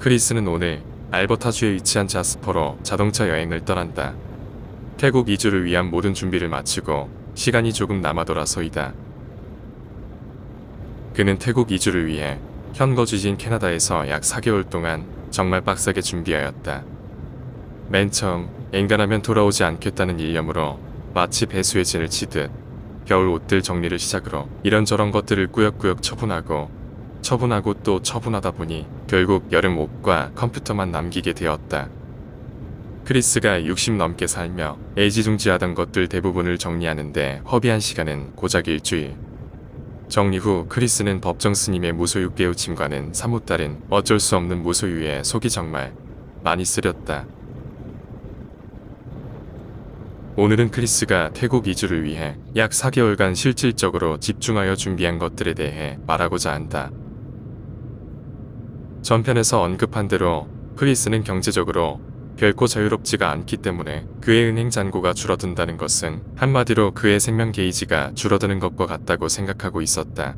크리스는 오늘 알버타주에 위치한 자스퍼로 자동차 여행을 떠난다. 태국 이주를 위한 모든 준비를 마치고 시간이 조금 남아돌아서이다. 그는 태국 이주를 위해 현 거주지인 캐나다에서 약 4개월 동안 정말 빡세게 준비하였다. 맨 처음 엔간하면 돌아오지 않겠다는 일념으로 마치 배수의 진을 치듯 겨울 옷들 정리를 시작으로 이런저런 것들을 꾸역꾸역 처분하고 또 처분하다 보니 결국 여름 옷과 컴퓨터만 남기게 되었다. 크리스가 60 넘게 살며 애지중지하던 것들 대부분을 정리하는데 허비한 시간은 고작 일주일. 정리 후 크리스는 법정 스님의 무소유 깨우침과는 사뭇 다른 어쩔 수 없는 무소유에 속이 정말 많이 쓰렸다. 오늘은 크리스가 태국 이주를 위해 약 4개월간 실질적으로 집중하여 준비한 것들에 대해 말하고자 한다. 전편에서 언급한 대로 크리스는 경제적으로 결코 자유롭지가 않기 때문에 그의 은행 잔고가 줄어든다는 것은 한마디로 그의 생명 게이지가 줄어드는 것과 같다고 생각하고 있었다.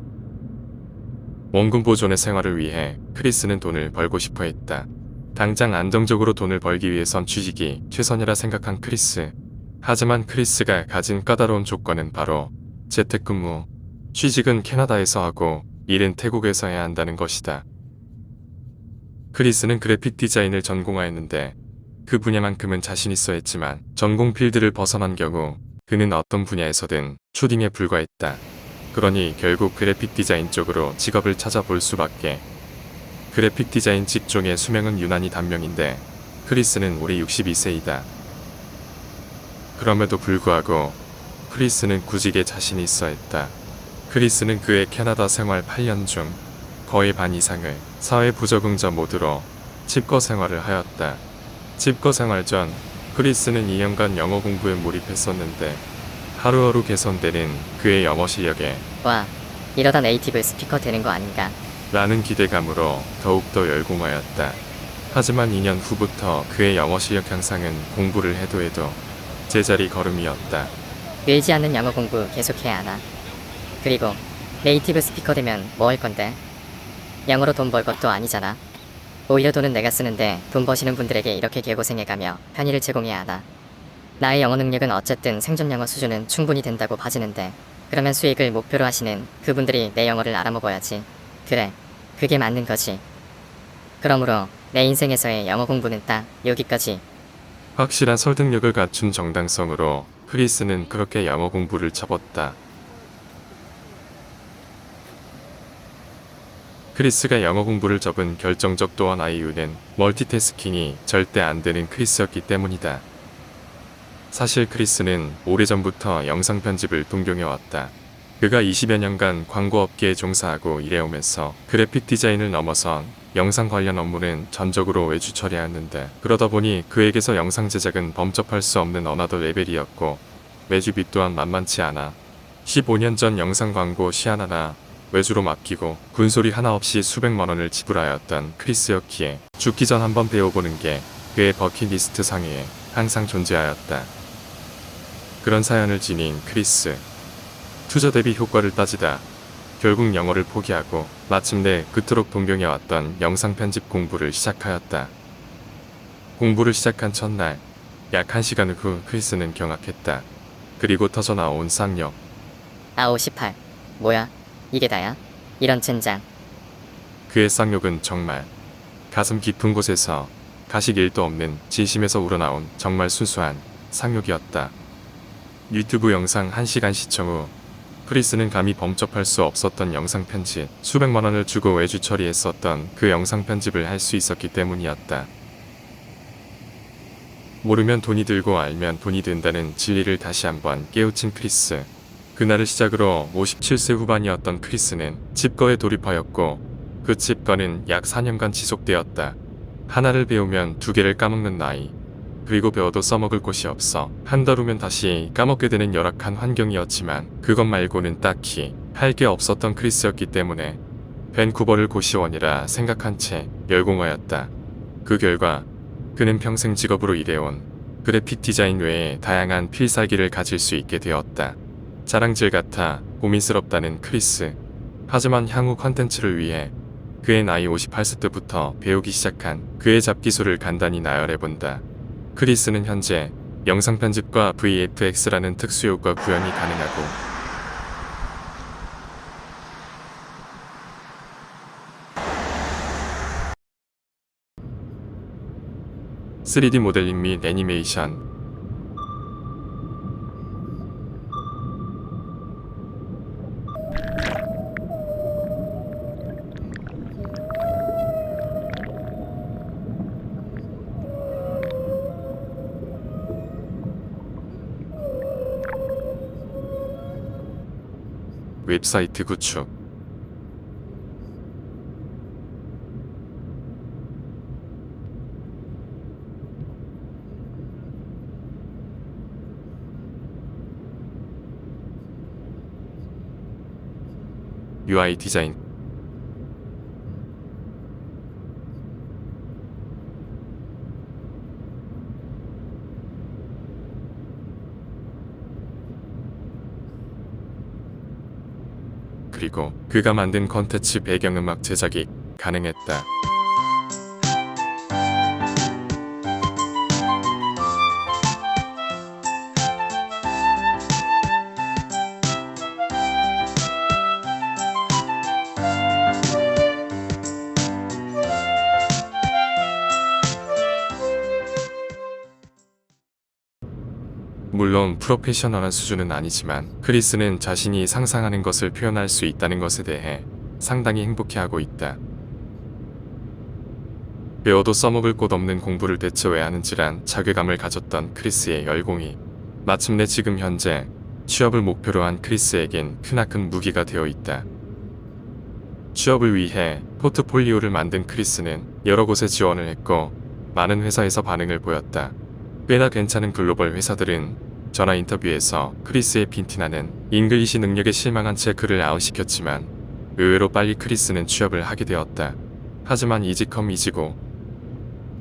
원금 보존의 생활을 위해 크리스는 돈을 벌고 싶어 했다. 당장 안정적으로 돈을 벌기 위해선 취직이 최선이라 생각한 크리스. 하지만 크리스가 가진 까다로운 조건은 바로 재택근무. 취직은 캐나다에서 하고 일은 태국에서 해야 한다는 것이다. 크리스는 그래픽 디자인을 전공하였는데 그 분야만큼은 자신 있어 했지만 전공 필드를 벗어난 경우 그는 어떤 분야에서든 초딩에 불과했다. 그러니 결국 그래픽 디자인 쪽으로 직업을 찾아볼 수밖에. 그래픽 디자인 직종의 수명은 유난히 단명인데 크리스는 올해 62세이다. 그럼에도 불구하고 크리스는 구직에 자신이 있어 했다. 크리스는 그의 캐나다 생활 8년 중 거의 반 이상을 사회 부적응자 모드로 집거 생활을 하였다. 집거 생활 전 크리스는 2년간 영어 공부에 몰입했었는데 하루하루 개선되는 그의 영어 실력에 와, 이러다 네이티브 스피커 되는 거 아닌가? 라는 기대감으로 더욱더 열공하였다. 하지만 2년 후부터 그의 영어 실력 향상은 공부를 해도 제자리 걸음이었다. 늘지 않는 영어 공부 계속해야 하나? 그리고 네이티브 스피커 되면 뭐 할 건데? 영어로 돈 벌 것도 아니잖아. 오히려 돈은 내가 쓰는데 돈 버시는 분들에게 이렇게 개고생해가며 편의를 제공해야 하나? 나의 영어 능력은 어쨌든 생존 영어 수준은 충분히 된다고 봐지는데 그러면 수익을 목표로 하시는 그분들이 내 영어를 알아먹어야지. 그래, 그게 맞는 거지. 그러므로 내 인생에서의 영어 공부는 딱 여기까지. 확실한 설득력을 갖춘 정당성으로 크리스는 그렇게 영어 공부를 접었다. 크리스가 영어 공부를 접은 결정적 또 하나의 이유는 멀티태스킹이 절대 안 되는 크리스였기 때문이다. 사실 크리스는 오래전부터 영상 편집을 동경해왔다. 그가 20여 년간 광고업계에 종사하고 일해오면서 그래픽 디자인을 넘어선 영상 관련 업무는 전적으로 외주 처리하였는데 그러다 보니 그에게서 영상 제작은 범접할 수 없는 어나더 레벨이었고 외주비 또한 만만치 않아. 15년 전 영상 광고 시안 하나 외주로 맡기고 군소리 하나 없이 수백만 원을 지불하였던 크리스였기에 죽기 전 한번 배워보는 게 그의 버킷리스트 상위에 항상 존재하였다. 그런 사연을 지닌 크리스. 투자 대비 효과를 따지다 결국 영어를 포기하고 마침내 그토록 동경해왔던 영상 편집 공부를 시작하였다. 공부를 시작한 첫날 약 1시간 후 크리스는 경악했다. 그리고 터져나온 쌍욕. 아 58. 뭐야? 이게 다야? 이런 젠장. 그의 쌍욕은 정말 가슴 깊은 곳에서 가식 1도 없는 진심에서 우러나온 정말 순수한 쌍욕이었다. 유튜브 영상 1시간 시청 후 크리스는 감히 범접할 수 없었던 영상 편집, 수백만 원을 주고 외주 처리했었던 그 영상 편집을 할 수 있었기 때문이었다. 모르면 돈이 들고 알면 돈이 든다는 진리를 다시 한번 깨우친 크리스. 그날을 시작으로 57세 후반이었던 크리스는 집거에 돌입하였고 그 집거는 약 4년간 지속되었다. 하나를 배우면 2개를 까먹는 나이. 그리고 배워도 써먹을 곳이 없어 한 달 후면 다시 까먹게 되는 열악한 환경이었지만 그것 말고는 딱히 할 게 없었던 크리스였기 때문에 밴쿠버를 고시원이라 생각한 채 열공하였다. 그 결과 그는 평생 직업으로 일해온 그래픽 디자인 외에 다양한 필살기를 가질 수 있게 되었다. 자랑질 같아 고민스럽다는 크리스. 하지만 향후 컨텐츠를 위해 그의 나이 58세 때부터 배우기 시작한 그의 잡기술을 간단히 나열해본다. 크리스는 현재 영상 편집과 VFX라는 특수효과 구현이 가능하고 3D 모델링 및 애니메이션, 웹사이트 구축, UI 디자인, 그리고 그가 만든 컨텐츠 배경음악 제작이 가능했다. 물론 프로페셔널한 수준은 아니지만 크리스는 자신이 상상하는 것을 표현할 수 있다는 것에 대해 상당히 행복해하고 있다. 배워도 써먹을 곳 없는 공부를 대체 왜 하는지란 자괴감을 가졌던 크리스의 열공이 마침내 지금 현재 취업을 목표로 한 크리스에겐 크나큰 무기가 되어 있다. 취업을 위해 포트폴리오를 만든 크리스는 여러 곳에 지원을 했고 많은 회사에서 반응을 보였다. 꽤나 괜찮은 글로벌 회사들은 전화 인터뷰에서 크리스의 빈티나는 잉글리시 능력에 실망한 채 그를 아웃시켰지만 의외로 빨리 크리스는 취업을 하게 되었다. 하지만 이지컴 이지고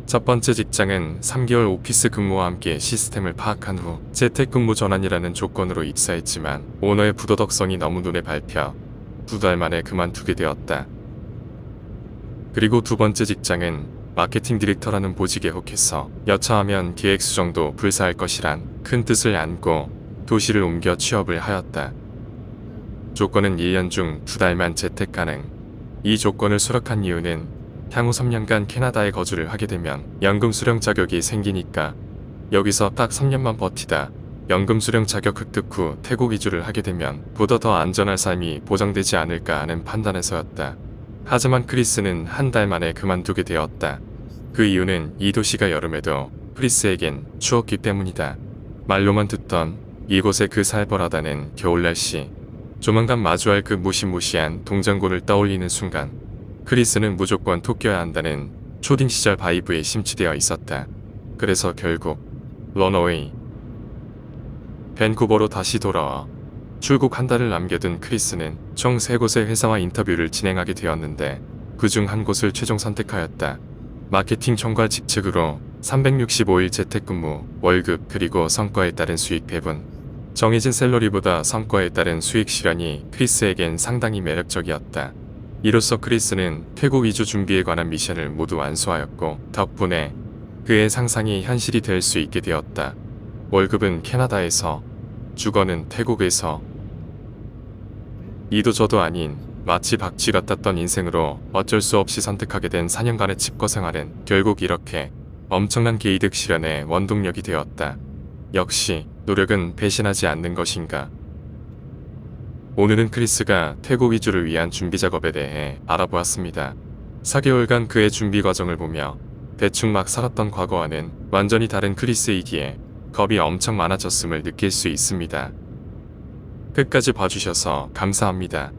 첫 번째 직장은 3개월 오피스 근무와 함께 시스템을 파악한 후 재택근무 전환이라는 조건으로 입사했지만 오너의 부도덕성이 너무 눈에 밟혀 2달 만에 그만두게 되었다. 그리고 두 번째 직장은 마케팅 디렉터라는 보직에 혹해서 여차하면 계획 수정도 불사할 것이란 큰 뜻을 안고 도시를 옮겨 취업을 하였다. 조건은 1년 중 2달만 재택 가능. 이 조건을 수락한 이유는 향후 3년간 캐나다에 거주를 하게 되면 연금 수령 자격이 생기니까 여기서 딱 3년만 버티다 연금 수령 자격 획득 후 태국 이주를 하게 되면 보다 더 안전한 삶이 보장되지 않을까 하는 판단에서였다. 하지만 크리스는 한 달 만에 그만두게 되었다. 그 이유는 이 도시가 여름에도 크리스에겐 추웠기 때문이다. 말로만 듣던 이곳의 그 살벌하다는 겨울 날씨, 조만간 마주할 그 무시무시한 동장군을 떠올리는 순간 크리스는 무조건 토끼여야 한다는 초딩 시절 바이브에 심취되어 있었다. 그래서 결국 런어웨이 밴쿠버로 다시 돌아와 출국 한 달을 남겨둔 크리스는 총 3곳의 회사와 인터뷰를 진행하게 되었는데 그중 한 곳을 최종 선택하였다. 마케팅 총괄 직책으로 365일 재택근무, 월급 그리고 성과에 따른 수익 배분. 정해진 샐러리보다 성과에 따른 수익 실현이 크리스에겐 상당히 매력적이었다. 이로써 크리스는 태국 이주 준비에 관한 미션을 모두 완수하였고 덕분에 그의 상상이 현실이 될 수 있게 되었다. 월급은 캐나다에서, 주거는 태국에서. 이도 저도 아닌 마치 박쥐 같았던 인생으로 어쩔 수 없이 선택하게 된 4년간의 칩거 생활은 결국 이렇게 엄청난 개이득 실현의 원동력이 되었다. 역시 노력은 배신하지 않는 것인가. 오늘은 크리스가 태국 이주를 위한 준비 작업에 대해 알아보았습니다. 4개월간 그의 준비 과정을 보며 대충 막 살았던 과거와는 완전히 다른 크리스이기에 겁이 엄청 많아졌음을 느낄 수 있습니다. 끝까지 봐주셔서 감사합니다.